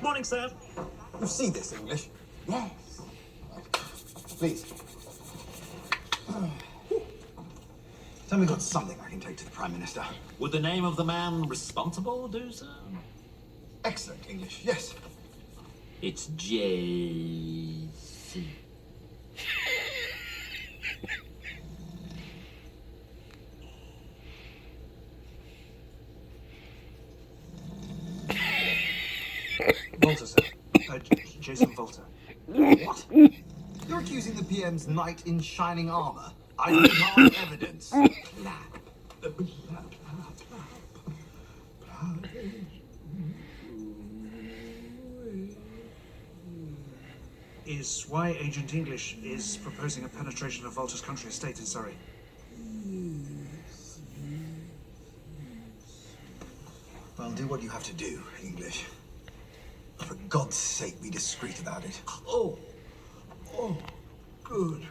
Morning, sir. You see this, English? Yes. Please. Tell me got something I can take to the Prime Minister. Would the name of the man responsible do, sir? Excellent English, yes. It's J.C. Volta, sir. Jason Volta. What? You're accusing the PM's knight in shining armor? I need hard evidence. Is why Agent English is proposing a penetration of Volta's country estate in Surrey. Well, do what you have to do, English. For God's sake, be discreet about it. Oh, good.